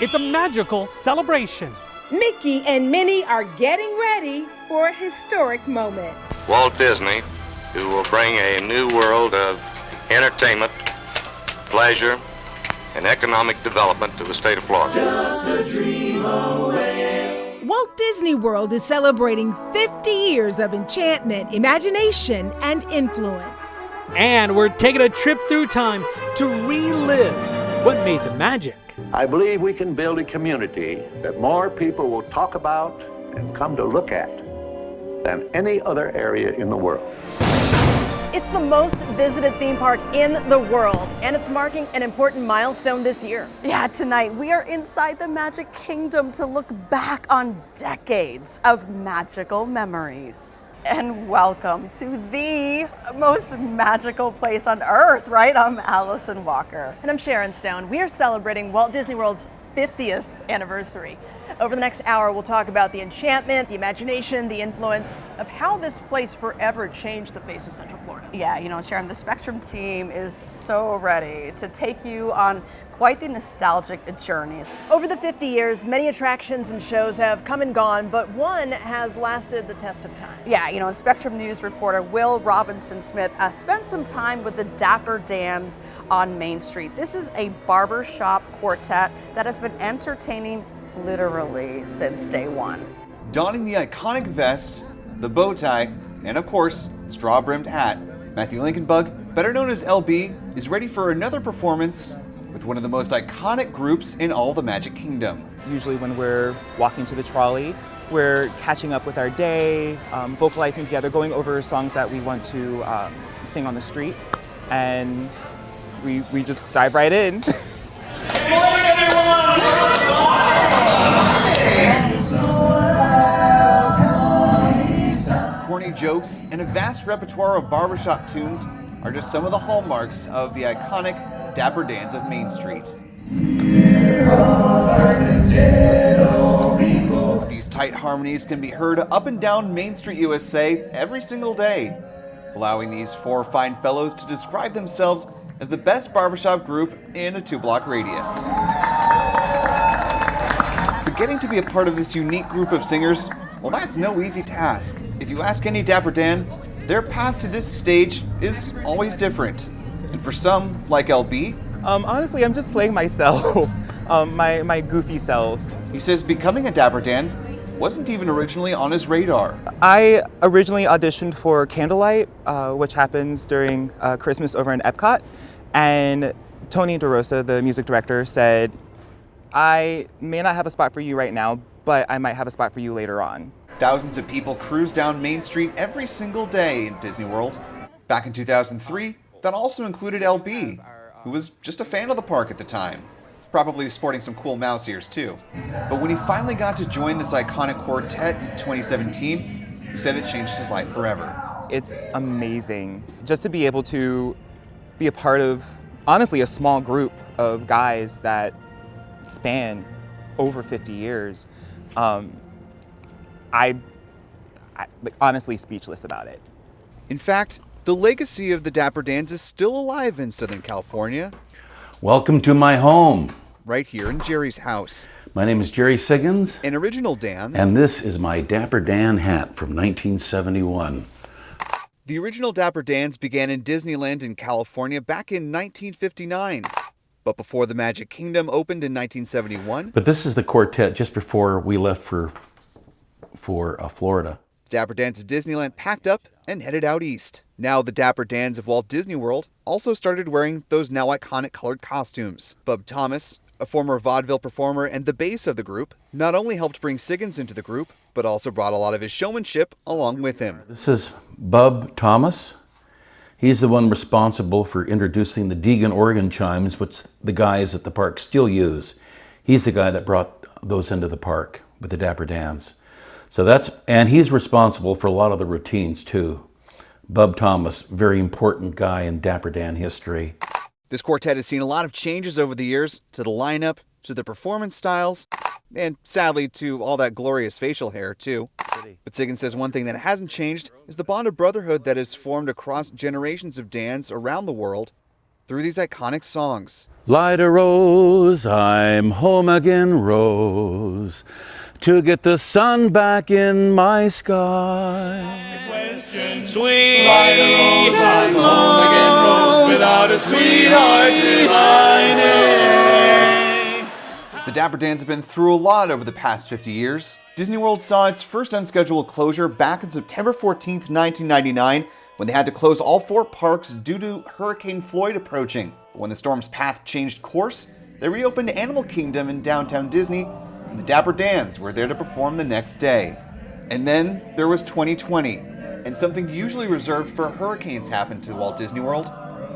It's a magical celebration. Mickey and Minnie are getting ready for a historic moment. Walt Disney, who will bring a new world of entertainment, pleasure, and economic development to the state of Florida. Just a dream away. Walt Disney World is celebrating 50 years of enchantment, imagination, and influence. And we're taking a trip through time to relive what made the magic. I believe we can build a community that more people will talk about and come to look at than any other area in the world. It's the most visited theme park in the world, and it's marking an important milestone this year. Yeah, tonight we are inside the Magic Kingdom to look back on decades of magical memories. And welcome to the most magical place on earth, right? I'm Allison Walker. And I'm Sharon Stone. We are celebrating Walt Disney World's 50th anniversary. Over the next hour, we'll talk about the enchantment, the imagination, the influence of how this place forever changed the face of Central Florida. Yeah, you know, Sharon, the Spectrum team is so ready to take you on quite the nostalgic journey. Over the 50 years, many attractions and shows have come and gone, but one has lasted the test of time. Yeah, you know, Spectrum News reporter Will Robinson-Smith spent some time with the Dapper Dans on Main Street. This is a barbershop quartet that has been entertaining literally since day one. Donning the iconic vest, the bow tie, and of course, straw-brimmed hat, Matthew Lincolnbug, better known as LB, is ready for another performance with one of the most iconic groups in all the Magic Kingdom. Usually when we're walking to the trolley, we're catching up with our day, vocalizing together, going over songs that we want to sing on the street, and we just dive right in. Good morning, everyone! Corny jokes and a vast repertoire of barbershop tunes are just some of the hallmarks of the iconic Dapper Dans of Main Street. These tight harmonies can be heard up and down Main Street, USA every single day, allowing these four fine fellows to describe themselves as the best barbershop group in a 2-block radius. But getting to be a part of this unique group of singers, well, that's no easy task. If you ask any Dapper Dan, their path to this stage is always different. And for some, like LB, honestly, I'm just playing myself, my goofy self. He says becoming a Dapper Dan wasn't even originally on his radar. I originally auditioned for Candlelight, which happens during Christmas over in Epcot, and Tony DeRosa, the music director, said, I may not have a spot for you right now, but I might have a spot for you later on. Thousands of people cruise down Main Street every single day in Disney World. Back in 2003, that also included LB, who was just a fan of the park at the time, probably sporting some cool mouse ears too. But when he finally got to join this iconic quartet in 2017, he said it changed his life forever. It's amazing just to be able to be a part of, honestly, a small group of guys that span over 50 years. I'm honestly speechless about it. In fact, the legacy of the Dapper Dans is still alive in Southern California. Welcome to my home. Right here in Jerry's house. My name is Jerry Siggins. An original Dan. And this is my Dapper Dan hat from 1971. The original Dapper Dans began in Disneyland in California back in 1959. But before the Magic Kingdom opened in 1971. But this is the quartet just before we left for Florida. Dapper Dans of Disneyland packed up and headed out east. Now the Dapper Dans of Walt Disney World also started wearing those now iconic colored costumes. Bub Thomas, a former vaudeville performer and the bass of the group, not only helped bring Siggins into the group, but also brought a lot of his showmanship along with him. This is Bub Thomas. He's the one responsible for introducing the Deegan organ chimes, which the guys at the park still use. He's the guy that brought those into the park with the Dapper Dans. And he's responsible for a lot of the routines too. Bub Thomas, very important guy in Dapper Dan history. This quartet has seen a lot of changes over the years to the lineup, to the performance styles, and sadly to all that glorious facial hair too. But Siggins says one thing that hasn't changed is the bond of brotherhood that has formed across generations of Dans around the world through these iconic songs. Light a rose, I'm home again, Rose, to get the sun back in my sky. Sweet light a rose, I'm home again, Rose, without a sweetheart divine. The Dapper Dans have been through a lot over the past 50 years. Disney World saw its first unscheduled closure back on September 14th, 1999, when they had to close all 4 parks due to Hurricane Floyd approaching. But when the storm's path changed course, they reopened Animal Kingdom in downtown Disney, and the Dapper Dans were there to perform the next day. And then there was 2020, and something usually reserved for hurricanes happened to Walt Disney World.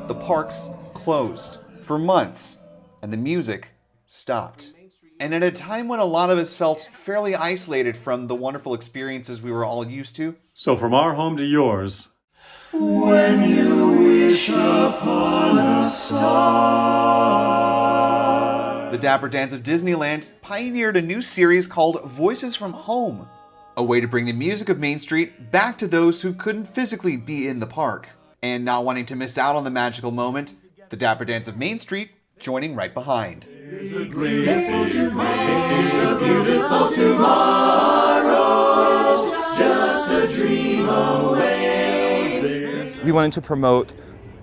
The parks closed for months, and the music stopped. And at a time when a lot of us felt fairly isolated from the wonderful experiences we were all used to. So from our home to yours. When you wish upon a star. The Dapper Dans of Disneyland pioneered a new series called Voices from Home, a way to bring the music of Main Street back to those who couldn't physically be in the park. And not wanting to miss out on the magical moment, the Dapper Dans of Main Street joining right behind. Here's a beautiful tomorrow, just a dream away. We wanted to promote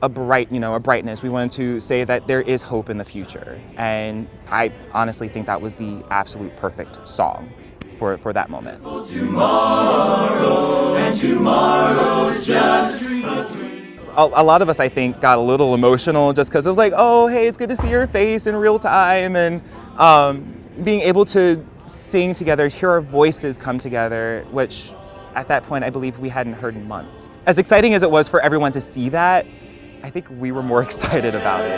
a brightness. We wanted to say that there is hope in the future. And I honestly think that was the absolute perfect song for that moment. Tomorrow, and tomorrow's just a dream. A lot of us, I think, got a little emotional just because it was like, oh, hey, it's good to see your face in real time. And being able to sing together, hear our voices come together, which at that point, I believe we hadn't heard in months. As exciting as it was for everyone to see that, I think we were more excited about it.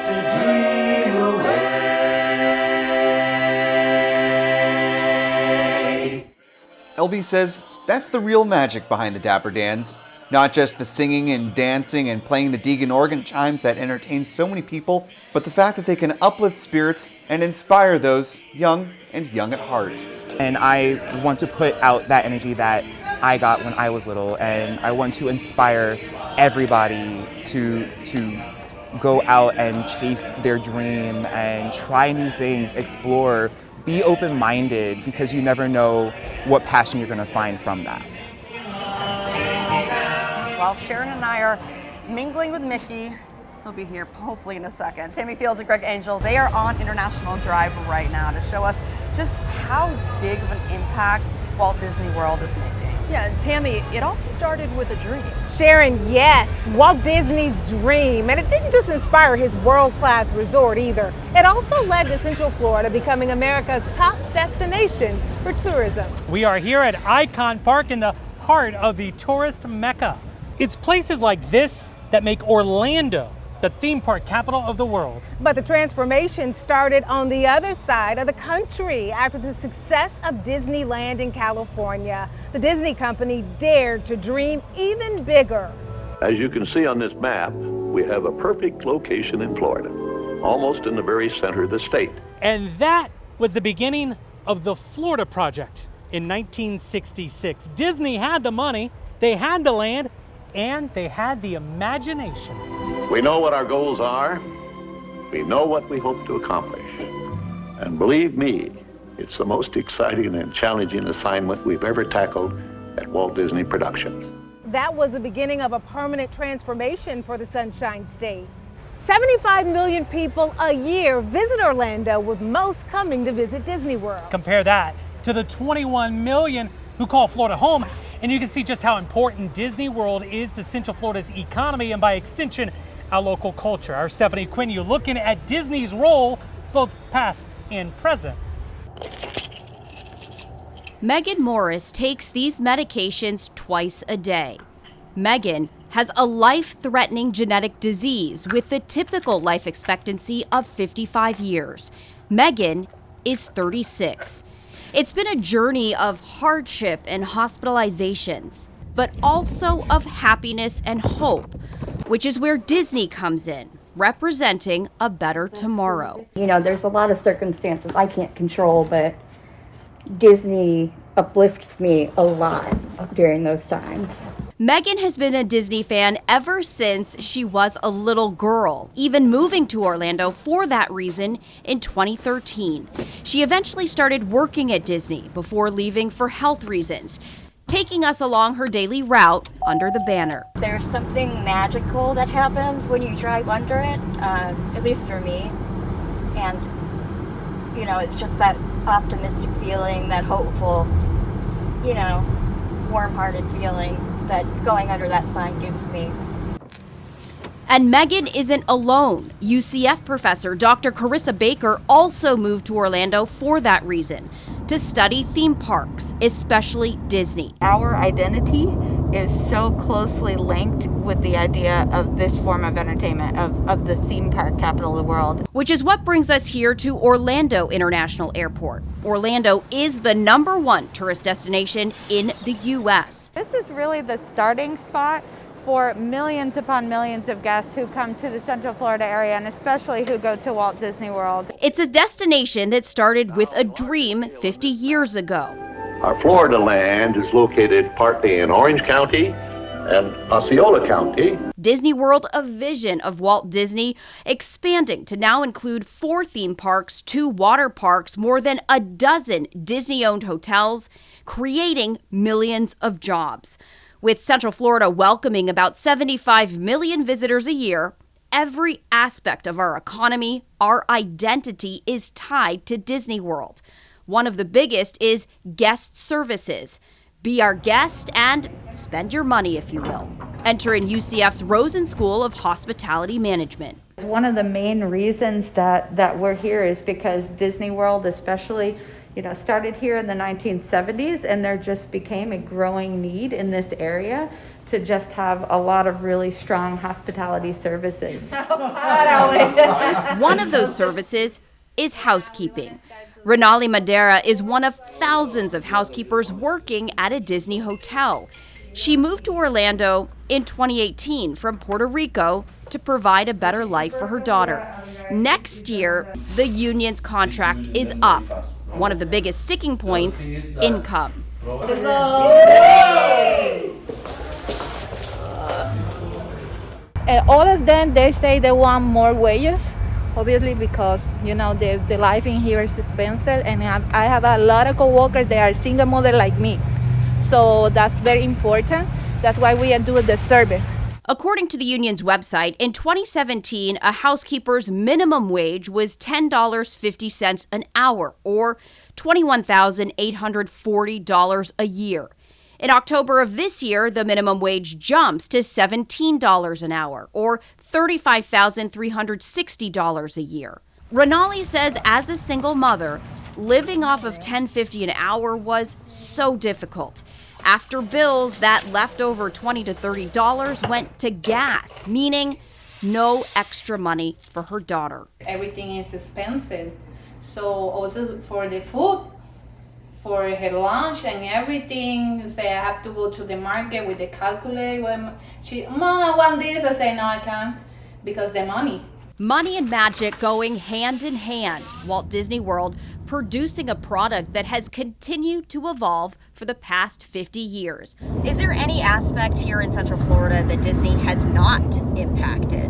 LB says that's the real magic behind the Dapper Dans. Not just the singing and dancing and playing the Deegan organ chimes that entertain so many people, but the fact that they can uplift spirits and inspire those young and young at heart. And I want to put out that energy that I got when I was little, and I want to inspire everybody to go out and chase their dream and try new things, explore, be open-minded, because you never know what passion you're going to find from that. While Sharon and I are mingling with Mickey, he'll be here hopefully in a second. Tammy Fields and Greg Angel, they are on International Drive right now to show us just how big of an impact Walt Disney World is making. Yeah, and Tammy, it all started with a dream. Sharon, yes, Walt Disney's dream. And it didn't just inspire his world-class resort either. It also led to Central Florida becoming America's top destination for tourism. We are here at Icon Park in the heart of the tourist Mecca. It's places like this that make Orlando the theme park capital of the world. But the transformation started on the other side of the country. After the success of Disneyland in California, the Disney company dared to dream even bigger. As you can see on this map, we have a perfect location in Florida, almost in the very center of the state. And that was the beginning of the Florida Project in 1966. Disney had the money, they had the land, and they had the imagination. We know what our goals are. We know what we hope to accomplish. And believe me, it's the most exciting and challenging assignment we've ever tackled at Walt Disney Productions. That was the beginning of a permanent transformation for the Sunshine State. 75 million people a year visit Orlando, with most coming to visit Disney World. Compare that to the 21 million who call Florida home, and you can see just how important Disney World is to Central Florida's economy and by extension, our local culture. Our Stephanie Quinn, you're looking at Disney's role, both past and present. Megan Morris takes these medications twice a day. Megan has a life-threatening genetic disease with the typical life expectancy of 55 years. Megan is 36. It's been a journey of hardship and hospitalizations, but also of happiness and hope, which is where Disney comes in, representing a better tomorrow. You know, there's a lot of circumstances I can't control, but Disney uplifts me a lot during those times. Megan has been a Disney fan ever since she was a little girl, even moving to Orlando for that reason in 2013. She eventually started working at Disney before leaving for health reasons, taking us along her daily route under the banner. There's something magical that happens when you drive under it, at least for me. And, you know, it's just that optimistic feeling, that hopeful, you know, warm-hearted feeling that going under that sign gives me. And Megan isn't alone. UCF professor Dr. Carissa Baker also moved to Orlando for that reason, to study theme parks, especially Disney. Our identity is so closely linked with the idea of this form of entertainment, of the theme park capital of the world. Which is what brings us here to Orlando International Airport. Orlando is the #1 tourist destination in the U.S. This is really the starting spot for millions upon millions of guests who come to the Central Florida area, and especially who go to Walt Disney World. It's a destination that started with a dream 50 years ago. Our Florida land is located partly in Orange County and Osceola County. Disney World, a vision of Walt Disney, expanding to now include 4 theme parks, 2 water parks, more than a dozen Disney-owned hotels, creating millions of jobs. With Central Florida welcoming about 75 million visitors a year, every aspect of our economy, our identity is tied to Disney World. One of the biggest is guest services. Be our guest and spend your money, if you will. Enter in UCF's Rosen School of Hospitality Management. One of the main reasons that we're here is because Disney World especially, started here in the 1970s, and there just became a growing need in this area to just have a lot of really strong hospitality services. One of those services is housekeeping. Renali Madera is one of thousands of housekeepers working at a Disney hotel. She moved to Orlando in 2018 from Puerto Rico to provide a better life for her daughter. Next year, the union's contract is up. One of the biggest sticking points, income. All of them, they say they want more wages, obviously because, the life in here is expensive, and I have a lot of coworkers, they are single mother like me. So that's very important. That's why we are doing the survey. According to the union's website, in 2017, a housekeeper's minimum wage was $10.50 an hour, or $21,840 a year. In October of this year, the minimum wage jumps to $17 an hour, or $35,360 a year. Renali says as a single mother, living off of $10.50 an hour was so difficult. After bills, that leftover $20 to $30 went to gas, meaning no extra money for her daughter. Everything is expensive. So also for the food, for her lunch and everything, say I have to go to the market with the calculator. When Mom, I want this. I say, no, I can't, because the money. Money and magic going hand in hand. Walt Disney World producing a product that has continued to evolve for the past 50 years. Is there any aspect here in Central Florida that Disney has not impacted?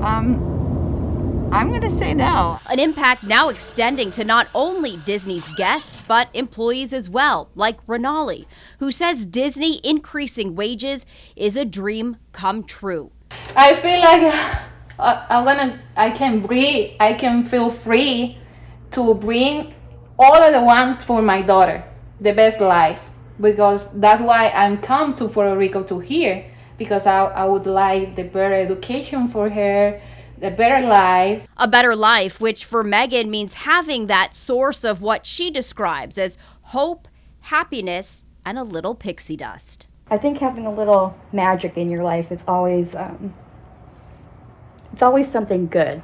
I'm going to say no. An impact now extending to not only Disney's guests, but employees as well, like Renali, who says Disney increasing wages is a dream come true. I feel like I can breathe, I can feel free to bring all I want for my daughter, the best life, because that's why I'm come to Puerto Rico to here, because I would like the better education for her, the better life. A better life, which for Megan means having that source of what she describes as hope, happiness, and a little pixie dust. I think having a little magic in your life, it's always something good.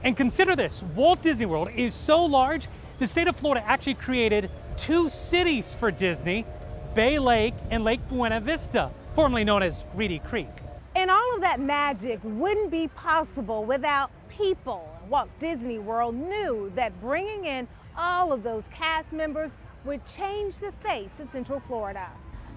And consider this, Walt Disney World is so large, the state of Florida actually created 2 cities for Disney, Bay Lake and Lake Buena Vista, formerly known as Reedy Creek. And all of that magic wouldn't be possible without people. Walt Disney World knew that bringing in all of those cast members would change the face of Central Florida.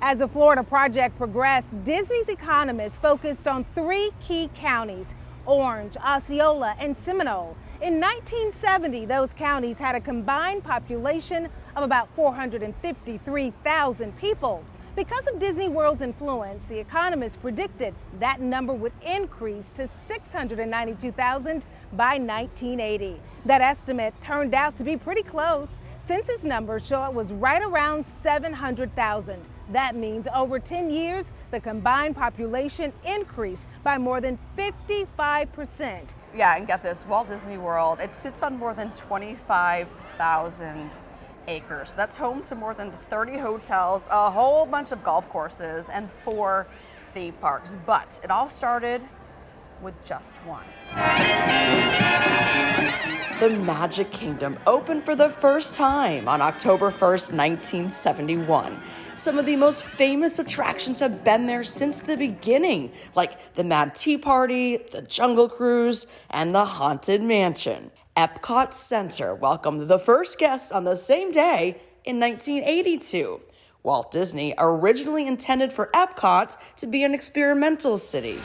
As the Florida project progressed, Disney's economists focused on 3 key counties: Orange, Osceola, and Seminole. In 1970, those counties had a combined population of about 453,000 people. Because of Disney World's influence, the economists predicted that number would increase to 692,000 by 1980. That estimate turned out to be pretty close. Census numbers show it was right around 700,000. That means over 10 years, the combined population increased by more than 55%. Yeah, and get this, Walt Disney World, it sits on more than 25,000 acres. That's home to more than 30 hotels, a whole bunch of golf courses, and 4 theme parks. But it all started with just one. The Magic Kingdom opened for the first time on October 1st, 1971. Some of the most famous attractions have been there since the beginning, like the Mad Tea Party, the Jungle Cruise, and the Haunted Mansion. Epcot Center welcomed the first guests on the same day in 1982. Walt Disney originally intended for Epcot to be an experimental city.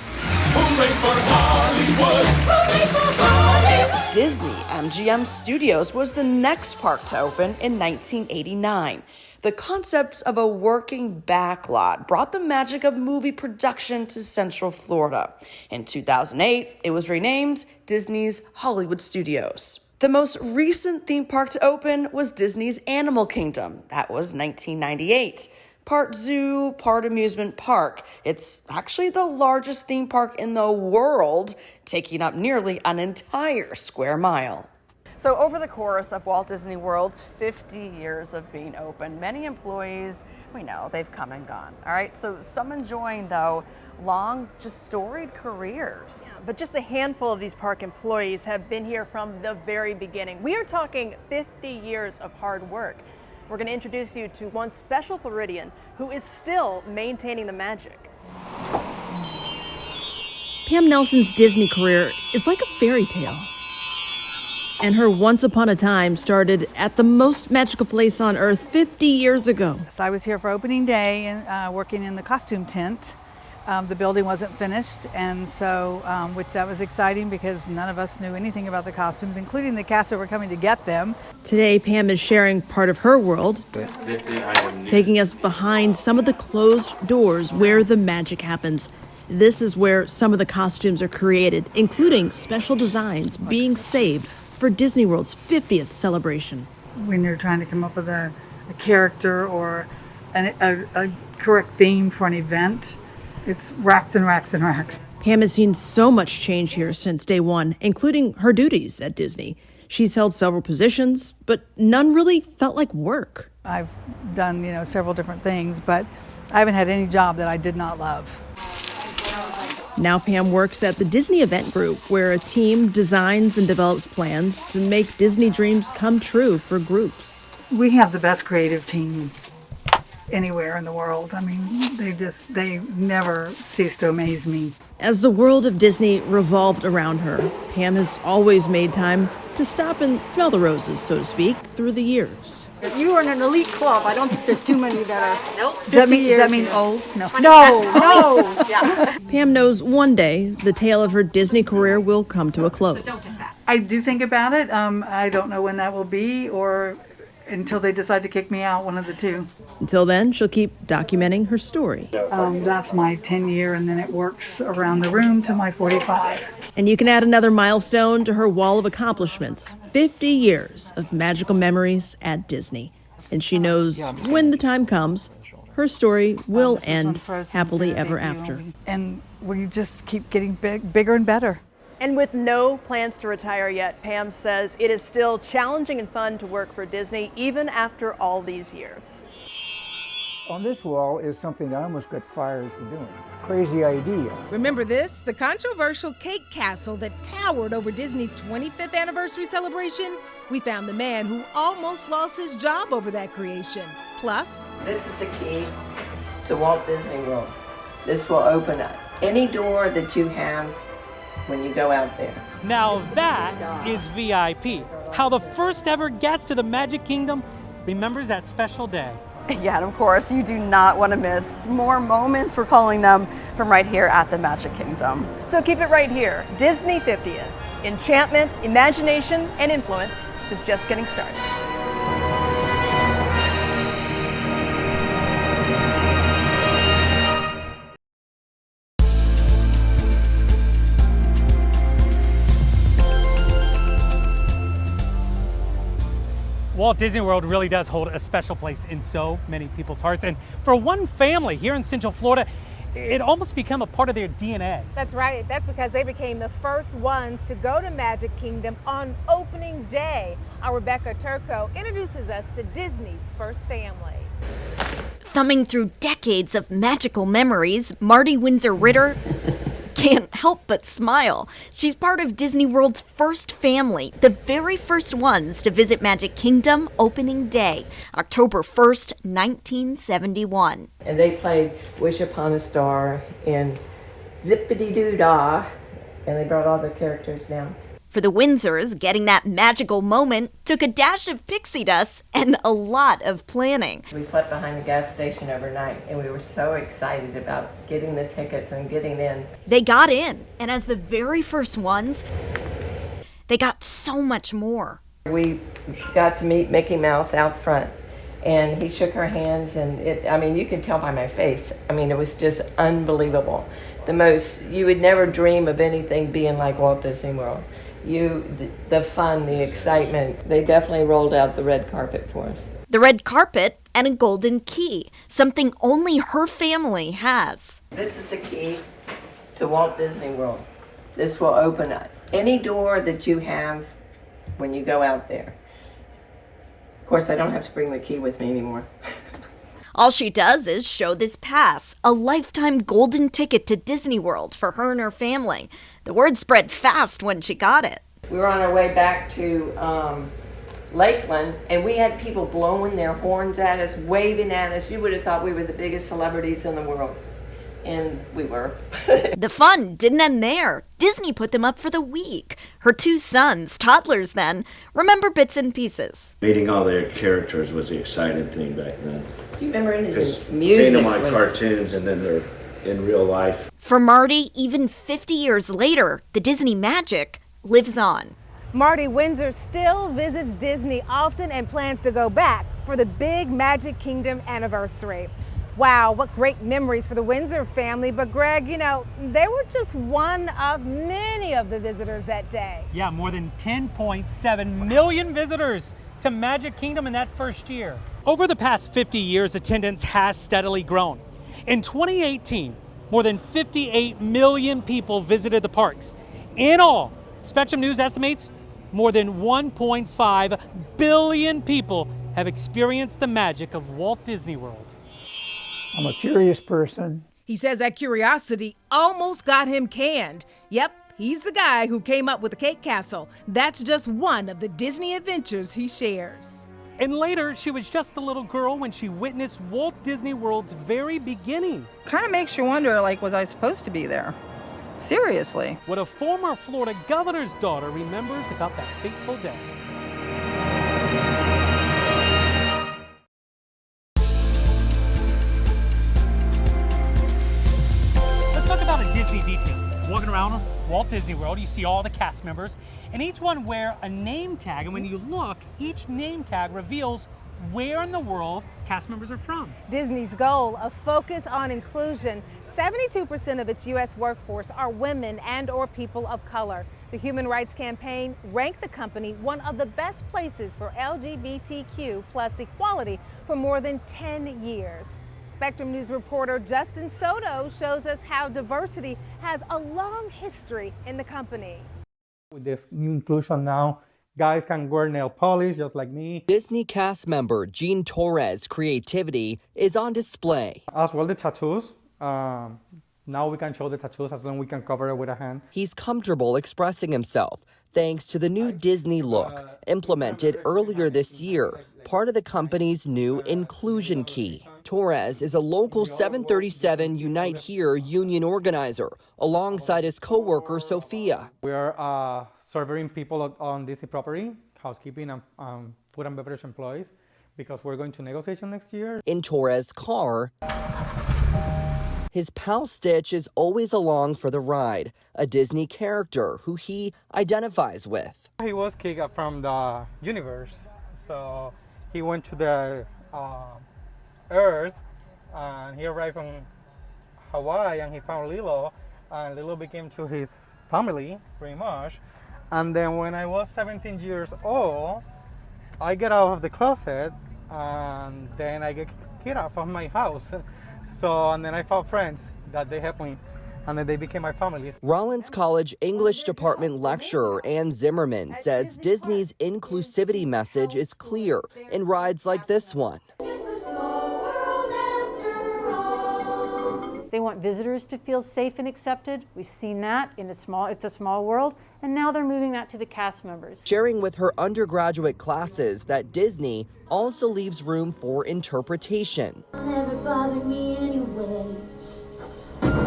Hooray for Hollywood! Hooray for Hollywood! Disney MGM Studios was the next park to open in 1989. The concept of a working backlot brought the magic of movie production to Central Florida. In 2008, it was renamed Disney's Hollywood Studios. The most recent theme park to open was Disney's Animal Kingdom. That was 1998. Part zoo, part amusement park. It's actually the largest theme park in the world, taking up nearly an entire square mile. So over the course of Walt Disney World's 50 years of being open, many employees, we know, they've come and gone. All right, so some enjoying, though, long, just storied careers. Yeah, but just a handful of these park employees have been here from the very beginning. We are talking 50 years of hard work. We're going to introduce you to one special Floridian who is still maintaining the magic. Pam Nelson's Disney career is like a fairy tale. And her once upon a time started at the most magical place on earth 50 years ago. So I was here for opening day and working in the costume tent. The building wasn't finished, and so, which that was exciting because none of us knew anything about the costumes, including the cast that were coming to get them. Today, Pam is sharing part of her world, taking us behind some of the closed doors where the magic happens. This is where some of the costumes are created, including special designs being saved for Disney World's 50th celebration. When you're trying to come up with a character or a correct theme for an event, it's racks and racks and racks. Pam has seen so much change here since day one, including her duties at Disney. She's held several positions, but none really felt like work. I've done, several different things, but I haven't had any job that I did not love. Now Pam works at the Disney Event Group, where a team designs and develops plans to make Disney dreams come true for groups. We have the best creative team anywhere in the world. I mean, they never cease to amaze me. As the world of Disney revolved around her, Pam has always made time to stop and smell the roses, so to speak, through the years. You are in an elite club. I don't think there's too many that are. Nope. Does that mean old? No. No. Yeah. Pam knows one day the tale of her Disney career will come to a close. I do think about it. I don't know when that will be, or until they decide to kick me out, one of the two. Until then, she'll keep documenting her story. That's my 10-year, and then it works around the room to my 45. And you can add another milestone to her wall of accomplishments. 50 years of magical memories at Disney. And she knows when the time comes, her story will end happily ever after. And we just keep getting bigger and better. And with no plans to retire yet, Pam says it is still challenging and fun to work for Disney, even after all these years. On this wall is something I almost got fired for doing. Crazy idea. Remember this? The controversial cake castle that towered over Disney's 25th anniversary celebration? We found the man who almost lost his job over that creation. Plus, this is the key to Walt Disney World. This will open any door that you have when you go out there. Now that is VIP. How the first ever guest to the Magic Kingdom remembers that special day. Yeah, and of course, you do not want to miss more moments, we're calling them, from right here at the Magic Kingdom. So keep it right here. Disney 50th. Enchantment, imagination, and influence is just getting started. Walt Disney World really does hold a special place in so many people's hearts. And for one family here in Central Florida, it almost became a part of their DNA. That's right. That's because they became the first ones to go to Magic Kingdom on opening day. Our Rebecca Turco introduces us to Disney's first family. Thumbing through decades of magical memories, Marty Windsor-Ritter can't help but smile. She's part of Disney World's first family, the very first ones to visit Magic Kingdom opening day, October 1st, 1971. And they played Wish Upon a Star in Zippity-Doo-Dah, and they brought all the characters down. For the Windsors, getting that magical moment took a dash of pixie dust and a lot of planning. We slept behind the gas station overnight, and we were so excited about getting the tickets and getting in. They got in, and as the very first ones, they got so much more. We got to meet Mickey Mouse out front, and he shook our hands, and you could tell by my face. It was just unbelievable. You would never dream of anything being like Walt Disney World. The fun, the excitement, they definitely rolled out the red carpet for us. The red carpet and a golden key, something only her family has. This is the key to Walt Disney World. This will open any door that you have when you go out there. Of course, I don't have to bring the key with me anymore. All she does is show this pass, a lifetime golden ticket to Disney World for her and her family. The word spread fast when she got it. We were on our way back to Lakeland, and we had people blowing their horns at us, waving at us. You would have thought we were the biggest celebrities in the world. And we were. The fun didn't end there. Disney put them up for the week. Her two sons, toddlers then, remember bits and pieces. Meeting all their characters was the exciting thing back then. Do you remember any of Because the music? seeing them on cartoons and then they're in real life. For Marty, even 50 years later, the Disney magic lives on. Marty Windsor still visits Disney often and plans to go back for the big Magic Kingdom anniversary. Wow, what great memories for the Windsor family. But Greg, they were just one of many of the visitors that day. Yeah, more than 10.7 million visitors to Magic Kingdom in that first year. Over the past 50 years, attendance has steadily grown. In 2018, more than 58 million people visited the parks. In all, Spectrum News estimates more than 1.5 billion people have experienced the magic of Walt Disney World. I'm a curious person. He says that curiosity almost got him canned. Yep, he's the guy who came up with the Cake Castle. That's just one of the Disney adventures he shares. And later, she was just a little girl when she witnessed Walt Disney World's very beginning. Kind of makes you wonder, was I supposed to be there? Seriously. What a former Florida governor's daughter remembers about that fateful day. Let's talk about a Disney detail. Walking around Walt Disney World, you see all the cast members, and each one wear a name tag. And when you look, each name tag reveals where in the world cast members are from. Disney's goal, a focus on inclusion. 72% of its U.S. workforce are women and/or people of color. The Human Rights Campaign ranked the company one of the best places for LGBTQ plus equality for more than 10 years. Spectrum News reporter Justin Soto shows us how diversity has a long history in the company. With this new inclusion now, guys can wear nail polish just like me. Disney cast member Gene Torres' creativity is on display. As well the tattoos. Now we can show the tattoos as long as we can cover it with a hand. He's comfortable expressing himself thanks to the new Disney look implemented earlier this year, part of the company's new inclusion key. Torres is a local 737 Unite Here union organizer alongside his co-worker Sophia. We are serving people on Disney property, housekeeping and food and beverage employees. because we're going to negotiation next year. In Torres' car, his pal Stitch is always along for the ride, a Disney character who he identifies with. He was kicked from the universe, so he went to the Earth, and he arrived from Hawaii, and he found Lilo, and Lilo became to his family, pretty much. And then when I was 17 years old, I get out of the closet, and then I get kicked out of my house. So, and then I found friends that they helped me, and then they became my family. Rollins College English Department lecturer Ann Zimmerman says Disney's inclusivity message is clear in rides like this one. They want visitors to feel safe and accepted. We've seen that in It's a Small World, and now they're moving that to the cast members. Sharing with her undergraduate classes that Disney also leaves room for interpretation. Never bother me anyway.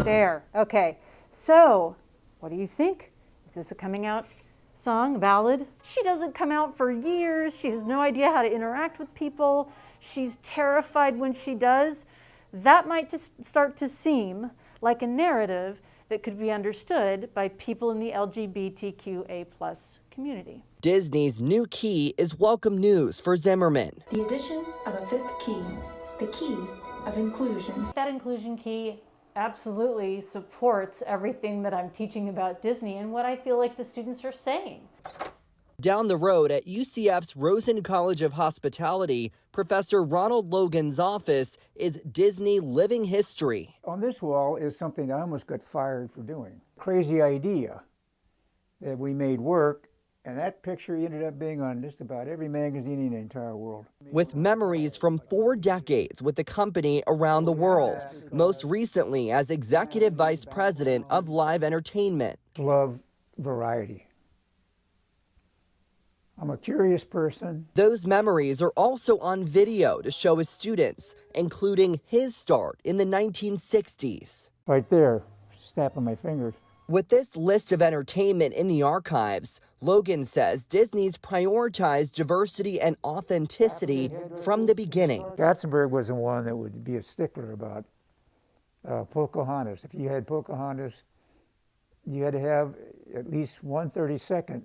There, okay. So, what do you think? Is this a coming out song, a ballad? She doesn't come out for years. She has no idea how to interact with people. She's terrified when she does. That might just start to seem like a narrative that could be understood by people in the LGBTQA+ community. Disney's new key is welcome news for Zimmerman. The addition of a fifth key, the key of inclusion. That inclusion key absolutely supports everything that I'm teaching about Disney and what I feel like the students are saying. Down the road at UCF's Rosen College of Hospitality, Professor Ronald Logan's office is Disney Living History. On this wall is something I almost got fired for doing. Crazy idea that we made work, and that picture ended up being on just about every magazine in the entire world. With memories from 4 decades with the company around the world, most recently as Executive Vice President of Live Entertainment. Love variety. I'm a curious person. Those memories are also on video to show his students, including his start in the 1960s. Right there, snapping my fingers. With this list of entertainment in the archives, Logan says Disney's prioritized diversity and authenticity from the beginning. Katzenberg was the one that would be a stickler about Pocahontas. If you had Pocahontas, you had to have at least 1/32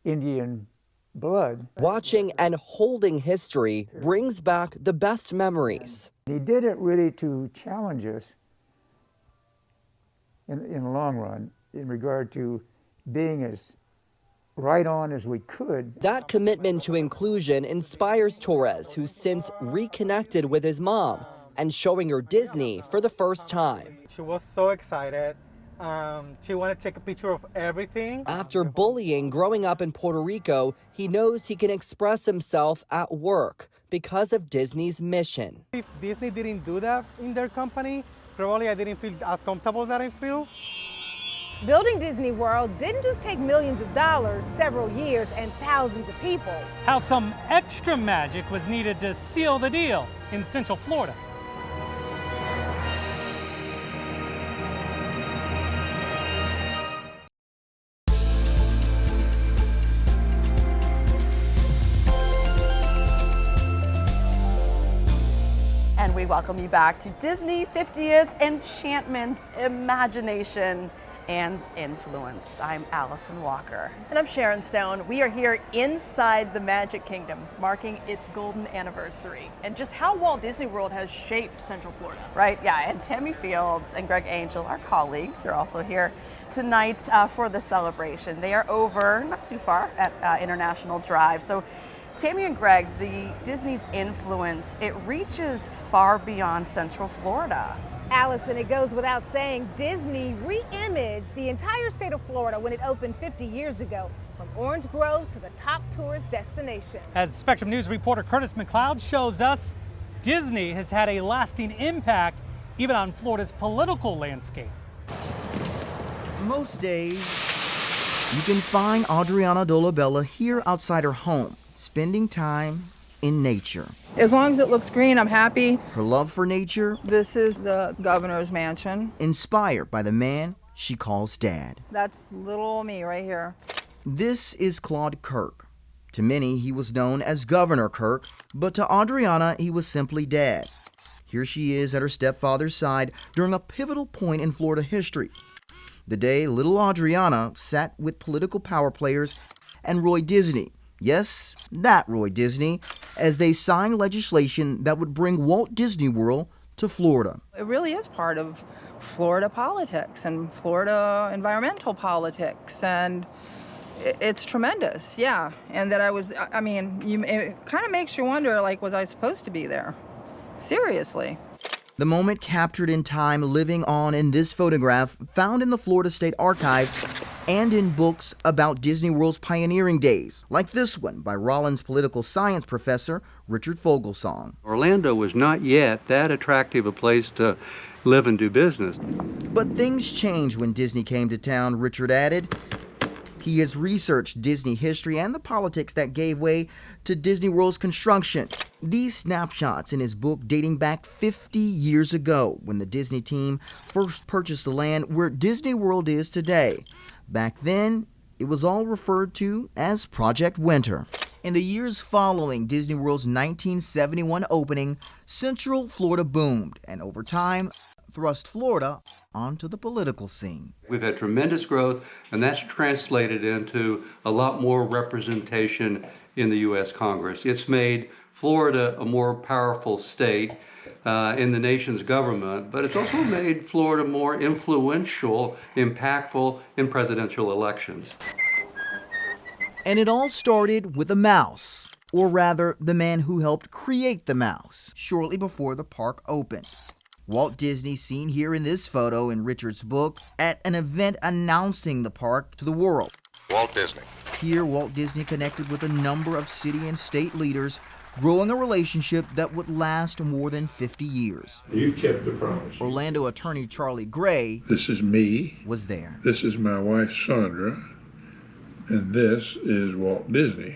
Indian blood. Watching and holding history brings back the best memories. He did it really to challenge us in the long run in regard to being as right on as we could. That commitment to inclusion inspires Torres, who's since reconnected with his mom and showing her Disney for the first time. She was so excited. She wanted to take a picture of everything. After bullying growing up in Puerto Rico, he knows he can express himself at work because of Disney's mission. If Disney didn't do that in their company, probably I didn't feel as comfortable that I feel. Building Disney World didn't just take millions of dollars, several years, and thousands of people. How some extra magic was needed to seal the deal in Central Florida. And we welcome you back to Disney 50th Enchantment's Imagination and Influence. I'm Allison Walker. And I'm Sharon Stone. We are here inside the Magic Kingdom, marking its golden anniversary, and just how Walt Disney World has shaped Central Florida. Right, yeah, and Tammy Fields and Greg Angel, our colleagues, they're also here tonight for the celebration. They are over, not too far, at International Drive. So Tammy and Greg, the Disney's influence, it reaches far beyond Central Florida. Allison, it goes without saying, Disney re-imaged the entire state of Florida when it opened 50 years ago, from orange groves to the top tourist destination. As Spectrum News reporter Curtis McLeod shows us, Disney has had a lasting impact even on Florida's political landscape. Most days, you can find Adriana Dolabella here outside her home, spending time in nature. As long as it looks green, I'm happy. Her love for nature. This is the governor's mansion. Inspired by the man she calls Dad. That's little me right here. This is Claude Kirk, To many, he was known as Governor Kirk, but to Adriana, he was simply Dad. Here she is at her stepfather's side during a pivotal point in Florida history. The day little Adriana sat with political power players and Roy Disney. Yes, that Roy Disney, as they signed legislation that would bring Walt Disney World to Florida. It really is part of Florida politics and Florida environmental politics, and it's tremendous, yeah. And that it kind of makes you wonder, like, was I supposed to be there? Seriously. The moment captured in time, living on in this photograph found in the Florida State Archives and in books about Disney World's pioneering days, like this one by Rollins political science professor Richard Fogelsong. Orlando was not yet that attractive a place to live and do business. But things changed when Disney came to town, Richard added. He has researched Disney history and the politics that gave way to Disney World's construction. These snapshots in his book dating back 50 years ago when the Disney team first purchased the land where Disney World is today. Back then, it was all referred to as Project Winter. In the years following Disney World's 1971 opening, Central Florida boomed, and over time, thrust Florida onto the political scene. We've had tremendous growth, and that's translated into a lot more representation in the U.S. Congress. It's made Florida a more powerful state in the nation's government, but it's also made Florida more influential, impactful in presidential elections. And it all started with a mouse, or rather, the man who helped create the mouse, shortly before the park opened. Walt Disney, seen here in this photo in Richard's book, at an event announcing the park to the world. Walt Disney. Here, Walt Disney connected with a number of city and state leaders, growing a relationship that would last more than 50 years. You kept the promise. Orlando attorney Charlie Gray, This is me. Was there. This is my wife, Sandra. And this is Walt Disney.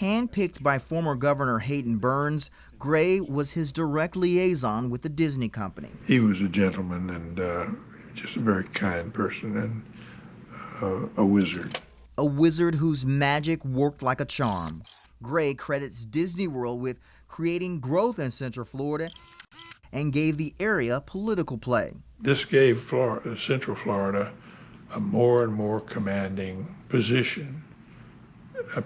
Handpicked by former Governor Hayden Burns, Gray was his direct liaison with the Disney Company. He was a gentleman and just a very kind person and a wizard. A wizard whose magic worked like a charm. Gray credits Disney World with creating growth in Central Florida and gave the area political play. This gave Central Florida a more and more commanding position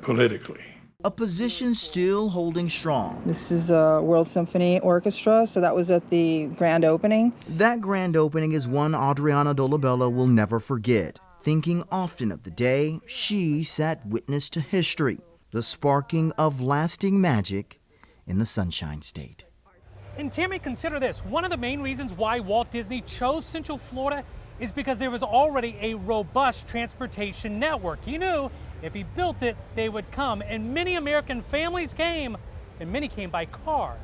politically. A position still holding strong. This is a World Symphony Orchestra, so that was at the grand opening. That grand opening is one Adriana Dolabella will never forget, thinking often of the day she sat witness to history, the sparking of lasting magic in the Sunshine State. And Tammy, consider this. One of the main reasons why Walt Disney chose Central Florida is because there was already a robust transportation network. He knew if he built it, they would come, and many American families came, and many came by car.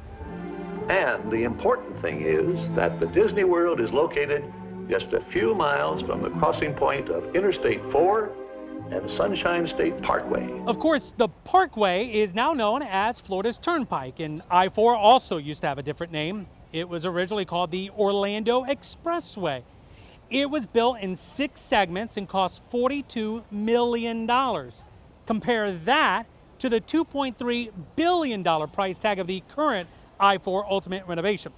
And the important thing is that the Disney World is located just a few miles from the crossing point of Interstate 4 and Sunshine State Parkway. Of course, the Parkway is now known as Florida's Turnpike, and I-4 also used to have a different name. It was originally called the Orlando Expressway. It was built in 6 segments and cost $42 million. Compare that to the $2.3 billion price tag of the current I-4 Ultimate renovation.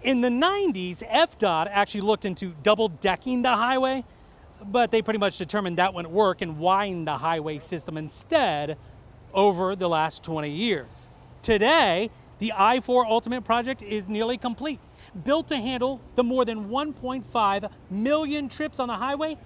In the 90s, FDOT actually looked into double-decking the highway, but they pretty much determined that wouldn't work and widened the highway system instead over the last 20 years. Today, the I-4 Ultimate project is nearly complete, built to handle the more than 1.5 million trips on the highway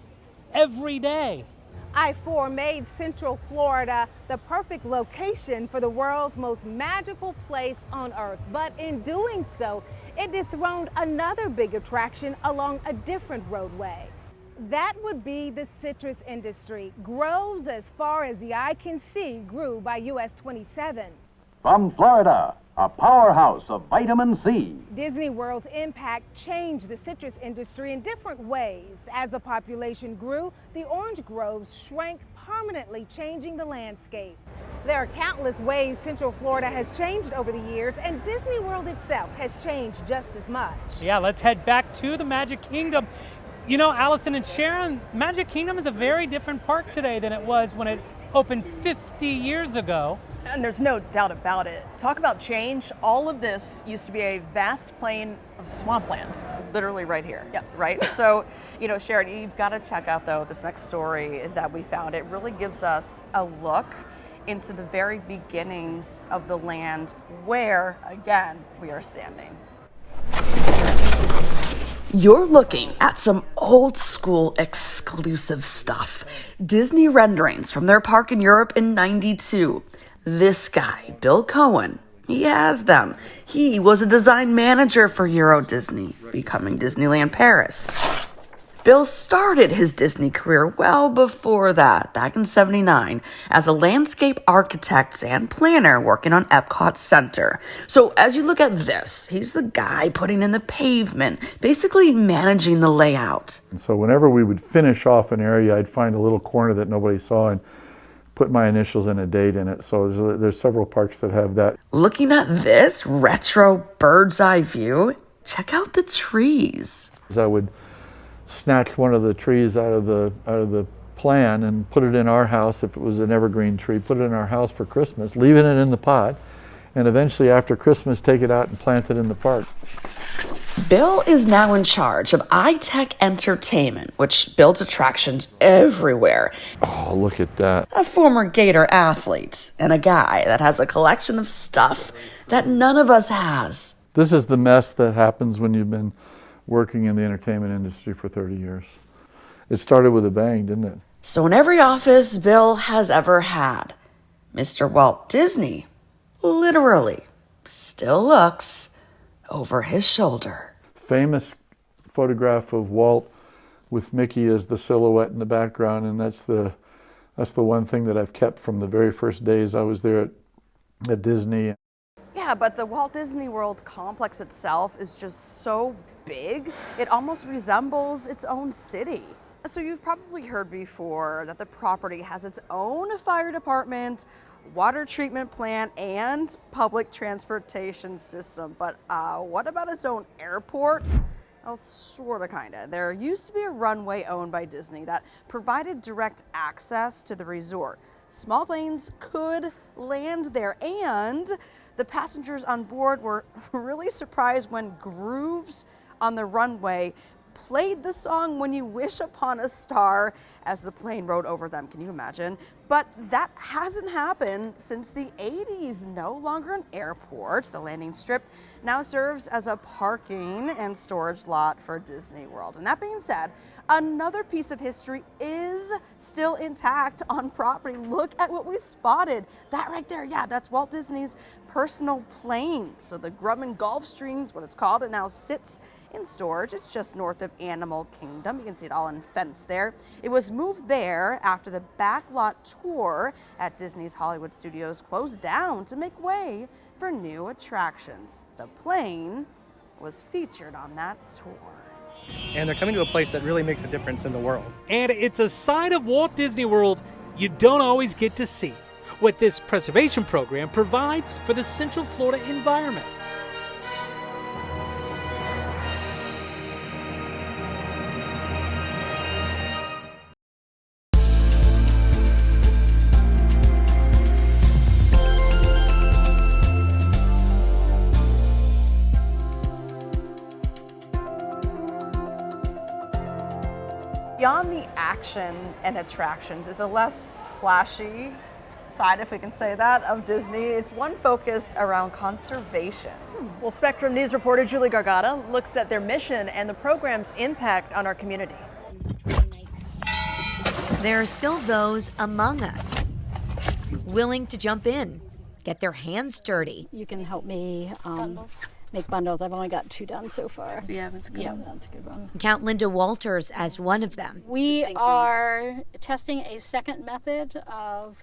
every day. I-4 made Central Florida the perfect location for the world's most magical place on earth. But in doing so, it dethroned another big attraction along a different roadway. That would be the citrus industry. Groves as far as the eye can see grew by US 27. From Florida, a powerhouse of vitamin C. Disney World's impact changed the citrus industry in different ways. As the population grew, the orange groves shrank, permanently changing the landscape. There are countless ways Central Florida has changed over the years, and Disney World itself has changed just as much. Yeah, let's head back to the Magic Kingdom. You know, Allison and Sharon, Magic Kingdom is a very different park today than it was when it opened 50 years ago. And there's no doubt about it. Talk about change. All of this used to be a vast plain of swampland. Literally right here. Yes. Right? So, you know, Sharon, you've got to check out, though, this next story that we found. It really gives us a look into the very beginnings of the land where, again, we are standing. You're looking at some old school exclusive stuff. Disney renderings from their park in Europe in '92. This guy, Bill Cohen, he has them. He was a design manager for Euro Disney, becoming Disneyland Paris. Bill started his Disney career well before that, back in '79, as a landscape architect and planner working on Epcot Center. So as you look at this, he's the guy putting in the pavement, basically managing the layout. And so whenever we would finish off an area, I'd find a little corner that nobody saw and put my initials and a date in it. So there's several parks that have that. Looking at this retro bird's eye view, check out the trees. I would snatch one of the trees out of the plan and put it in our house if it was an evergreen tree, put it in our house for Christmas, leaving it in the pot, and eventually after Christmas take it out and plant it in the park. Bill is now in charge of iTech Entertainment, which builds attractions everywhere. Oh, look at that. A former Gator athlete and a guy that has a collection of stuff that none of us has. This is the mess that happens when you've been working in the entertainment industry for 30 years. It started with a bang, didn't it? So in every office Bill has ever had, Mr. Walt Disney literally still looks over his shoulder. Famous photograph of Walt with Mickey as the silhouette in the background, and that's the one thing that I've kept from the very first days I was there at Disney. Yeah, but the Walt Disney World complex itself is just so big, it almost resembles its own city. So you've probably heard before that the property has its own fire department, water treatment plant, and public transportation system. But what about its own airport? Well, sort of, kind of. There used to be a runway owned by Disney that provided direct access to the resort. Small planes could land there, and the passengers on board were really surprised when grooves on the runway played the song When You Wish Upon a Star as the plane rode over them. Can you imagine? But that hasn't happened since the 80s. No longer an airport. The landing strip now serves as a parking and storage lot for Disney World. And that being said, another piece of history is still intact on property. Look at what we spotted. That right there, yeah, that's Walt Disney's personal plane. So the Grumman Gulfstream's what it's called. It now sits in storage. It's just north of Animal Kingdom. You can see it all in fence there. It was moved there after the backlot tour at Disney's Hollywood Studios closed down to make way for new attractions. The plane was featured on that tour. And they're coming to a place that really makes a difference in the world. And it's a side of Walt Disney World you don't always get to see. What this preservation program provides for the Central Florida environment. Beyond the action and attractions is a less flashy side, if we can say that, of Disney. It's one focused around conservation. Well, Spectrum News reporter Julie Gargata looks at their mission and the program's impact on our community. There are still those among us willing to jump in, get their hands dirty. You can help me make bundles. I've only got 2 done so far. Yeah, that's good. Yeah, that's a good one. Count Linda Walters as one of them. We are testing a second method of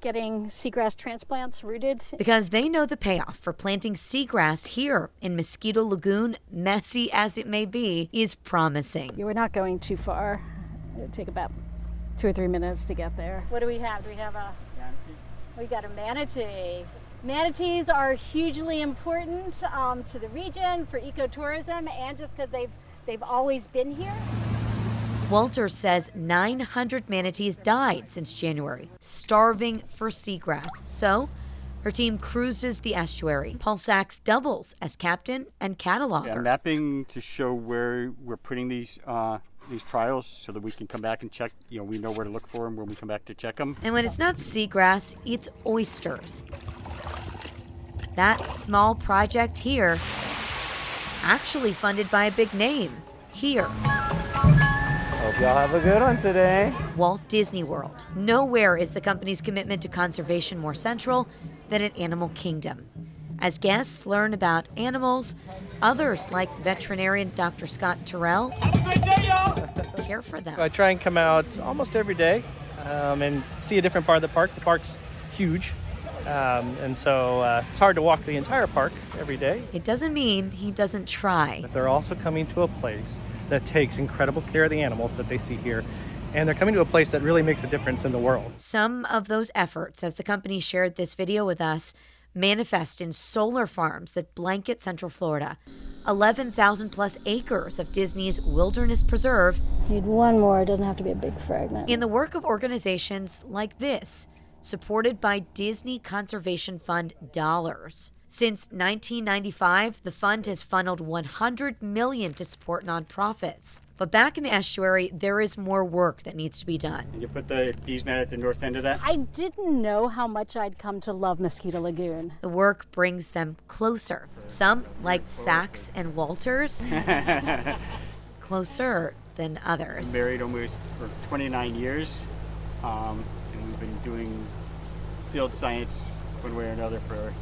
getting seagrass transplants rooted. Because they know the payoff for planting seagrass here in Mosquito Lagoon, messy as it may be, is promising. You were not going too far. It would take about 2 or 3 minutes to get there. What do we have? Do we have a... We got a manatee. Manatees are hugely important to the region for ecotourism and just because they've always been here. Walter says 900 manatees died since January, starving for seagrass. So her team cruises the estuary. Paul Sachs doubles as captain and cataloger. Yeah, mapping to show where we're putting these trials so that we can come back and check. We know where to look for them when we come back to check them. And when it's not seagrass, it's oysters. That small project here, actually funded by a big name, here. Hope y'all have a good one today. Walt Disney World. Nowhere is the company's commitment to conservation more central than at Animal Kingdom. As guests learn about animals, others like veterinarian Dr. Scott Terrell care for them. I try and come out almost every day and see a different part of the park. The park's huge, and so it's hard to walk the entire park every day. It doesn't mean he doesn't try. But they're also coming to a place that takes incredible care of the animals that they see here, and they're coming to a place that really makes a difference in the world. Some of those efforts, as the company shared this video with us, manifest in solar farms that blanket Central Florida. 11,000 plus acres of Disney's Wilderness Preserve. Need one more, it doesn't have to be a big fragment. In the work of organizations like this, supported by Disney Conservation Fund dollars. Since 1995, the fund has funneled $100 million to support nonprofits. But back in the estuary, there is more work that needs to be done. You put the bees mat at the north end of that? I didn't know how much I'd come to love Mosquito Lagoon. The work brings them closer. Some, like Sachs and Walters, closer than others. Married almost for 29 years, and we've been doing field science one way or another for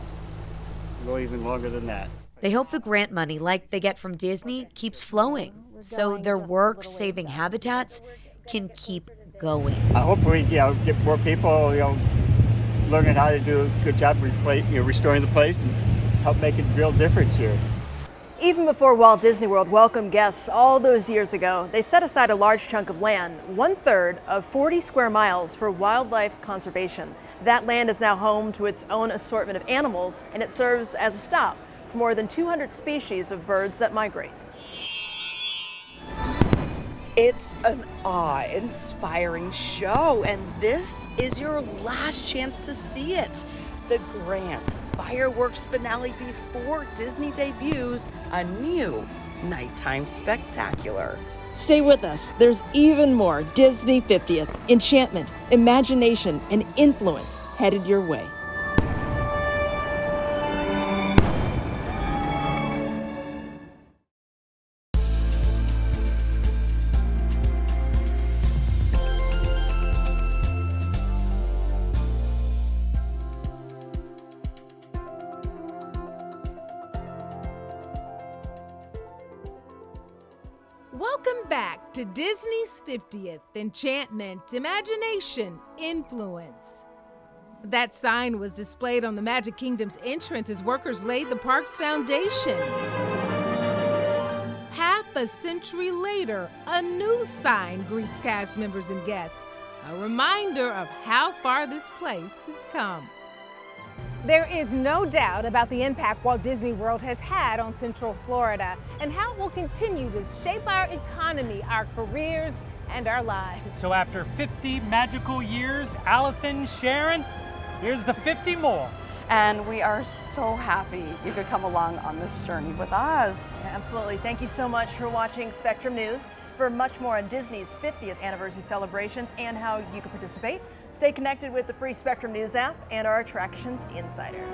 even longer than that. They hope the grant money, like they get from Disney, keeps flowing, so their work saving habitats can keep going. Hopefully, get more people, learning how to do a good job restoring the place and help make a real difference here. Even before Walt Disney World welcomed guests all those years ago, they set aside a large chunk of land, 1/3 of 40 square miles, for wildlife conservation. That land is now home to its own assortment of animals, and it serves as a stop for more than 200 species of birds that migrate. It's an awe-inspiring show, and this is your last chance to see it. The grand fireworks finale before Disney debuts a new nighttime spectacular. Stay with us. There's even more Disney 50th, enchantment, imagination, and influence headed your way. Welcome back to Disney's 50th, Enchantment, Imagination, Influence. That sign was displayed on the Magic Kingdom's entrance as workers laid the park's foundation. Half a century later, a new sign greets cast members and guests, a reminder of how far this place has come. There is no doubt about the impact Walt Disney World has had on Central Florida and how it will continue to shape our economy, our careers, and our lives. So after 50 magical years, Allison, Sharon, here's the 50 more. And we are so happy you could come along on this journey with us. Absolutely. Thank you so much for watching Spectrum News. For much more on Disney's 50th anniversary celebrations and how you can participate, stay connected with the free Spectrum News app and our Attractions Insider.